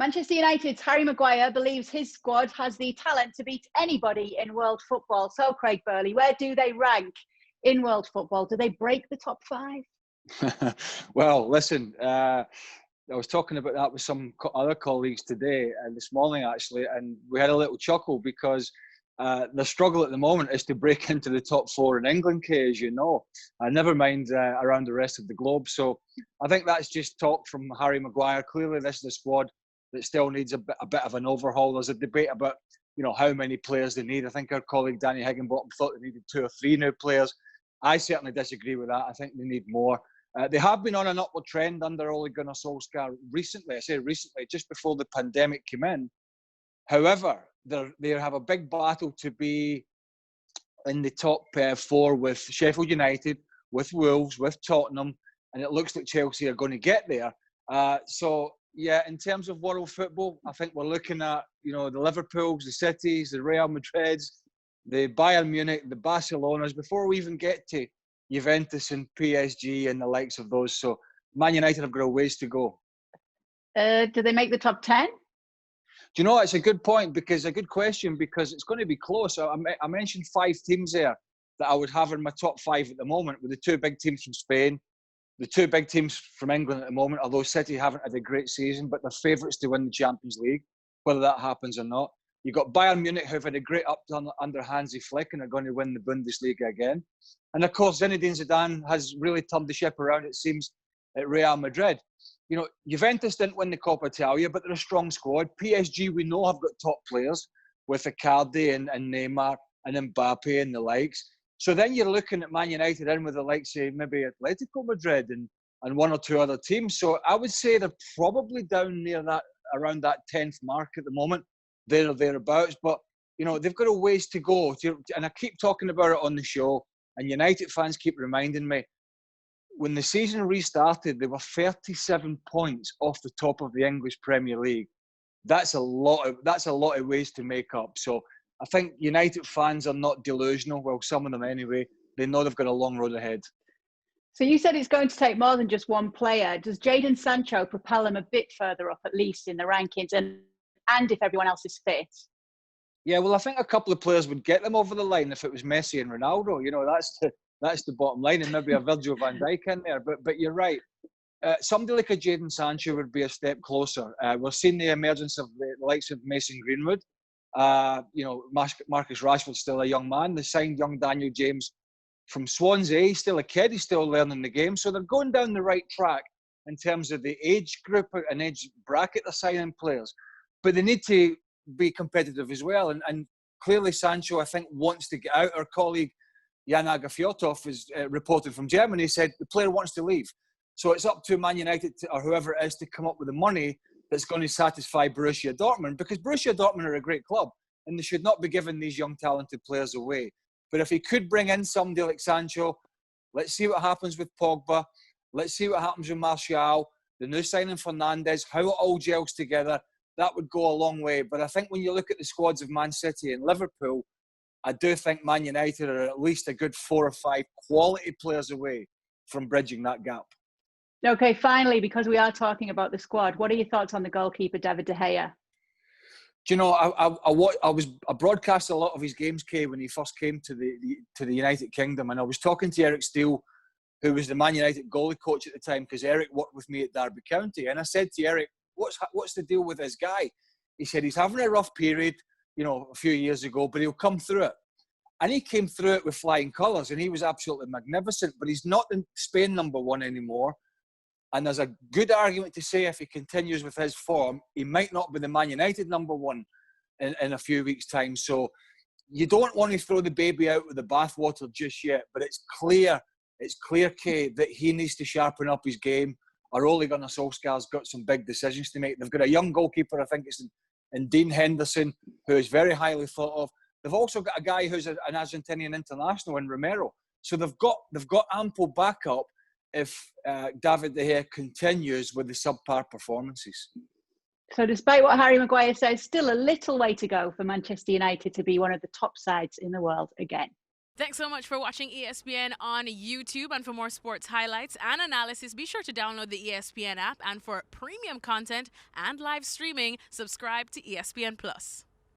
Manchester United's Harry Maguire believes his squad has the talent to beat anybody in world football. So, Craig Burley, where do they rank in world football? Do they break the top five? Well, listen, I was talking about that with some other colleagues today and this morning, actually, and we had a little chuckle because the struggle at the moment is to break into the top four in England, Kay, as you know, never mind around the rest of the globe. So I think that's just talk from Harry Maguire. Clearly, this is a squad that still needs a bit of an overhaul. There's a debate about, how many players they need. I think our colleague Danny Higginbottom thought they needed 2 or 3 new players. I certainly disagree with that. I think they need more. They have been on an upward trend under Ole Gunnar Solskjaer recently. I say recently, just before the pandemic came in. However, they have a big battle to be in the top 4 with Sheffield United, with Wolves, with Tottenham, and it looks like Chelsea are going to get there. Yeah, in terms of world football, I think we're looking at, the Liverpools, the Cities, the Real Madrids, the Bayern Munich, the Barcelonas, before we even get to Juventus and PSG and the likes of those. So Man United have got a ways to go. Do they make the top 10? Do you know, it's a good question, because it's going to be close. I mentioned 5 teams there that I would have in my top 5 at the moment, with the 2 big teams from Spain, the 2 big teams from England at the moment, although City haven't had a great season, but they're favourites to win the Champions League, whether that happens or not. You've got Bayern Munich, who've had a great upturn under Hansi Flick and are going to win the Bundesliga again. And of course, Zinedine Zidane has really turned the ship around, it seems, at Real Madrid. Juventus didn't win the Coppa Italia, but they're a strong squad. PSG, we know, have got top players with Icardi and Neymar and Mbappe and the likes. So then you're looking at Man United in with the likes of maybe Atletico Madrid and 1 or 2 other teams. So I would say they're probably down near that, around that 10th mark at the moment, there or thereabouts. But, they've got a ways to go. And I keep talking about it on the show, and United fans keep reminding me, when the season restarted, they were 37 points off the top of the English Premier League. That's a lot of ways to make up. So I think United fans are not delusional. Well, some of them anyway. They know they've got a long road ahead. So you said it's going to take more than just one player. Does Jadon Sancho propel them a bit further up, at least in the rankings, and if everyone else is fit? Yeah, well, I think a couple of players would get them over the line if it was Messi and Ronaldo. That's the bottom line, and maybe a Virgil van Dijk in there. But you're right. Somebody like a Jadon Sancho would be a step closer. We're seeing the emergence of the likes of Mason Greenwood. Marcus Rashford's still a young man. They signed young Daniel James from Swansea. He's still a kid. He's still learning the game. So they're going down the right track in terms of the age group and age bracket they're signing players. But they need to be competitive as well. And clearly Sancho, I think, wants to get out. Our colleague Jan Agafjotov is reported from Germany, said the player wants to leave. So it's up to Man United or whoever it is to come up with the money that's going to satisfy Borussia Dortmund, because Borussia Dortmund are a great club and they should not be giving these young talented players away. But if he could bring in somebody like Sancho, let's see what happens with Pogba, let's see what happens with Martial, the new signing Fernandes, how it all gels together. That would go a long way. But I think when you look at the squads of Man City and Liverpool, I do think Man United are at least a good 4 or 5 quality players away from bridging that gap. Okay, finally, because we are talking about the squad, what are your thoughts on the goalkeeper, David de Gea? Do you know, I broadcast a lot of his games, Kay, when he first came to the United Kingdom, and I was talking to Eric Steele, who was the Man United goalie coach at the time, because Eric worked with me at Derby County, and I said to Eric, what's the deal with this guy? He said he's having a rough period, a few years ago, but he'll come through it. And he came through it with flying colours, and he was absolutely magnificent. But he's not in Spain #1 anymore. And there's a good argument to say if he continues with his form, he might not be the Man United #1 in a few weeks' time. So you don't want to throw the baby out with the bathwater just yet. But it's clear, Kay, that he needs to sharpen up his game. Or Ole Gunnar Solskjaer's got some big decisions to make. They've got a young goalkeeper, I think it's in Dean Henderson, who is very highly thought of. They've also got a guy who's an Argentinian international in Romero. So they've got ample backup if David de Gea continues with the subpar performances. So despite what Harry Maguire says, still a little way to go for Manchester United to be one of the top sides in the world again. Thanks so much for watching ESPN on YouTube. And for more sports highlights and analysis, be sure to download the ESPN app. And for premium content and live streaming, subscribe to ESPN Plus.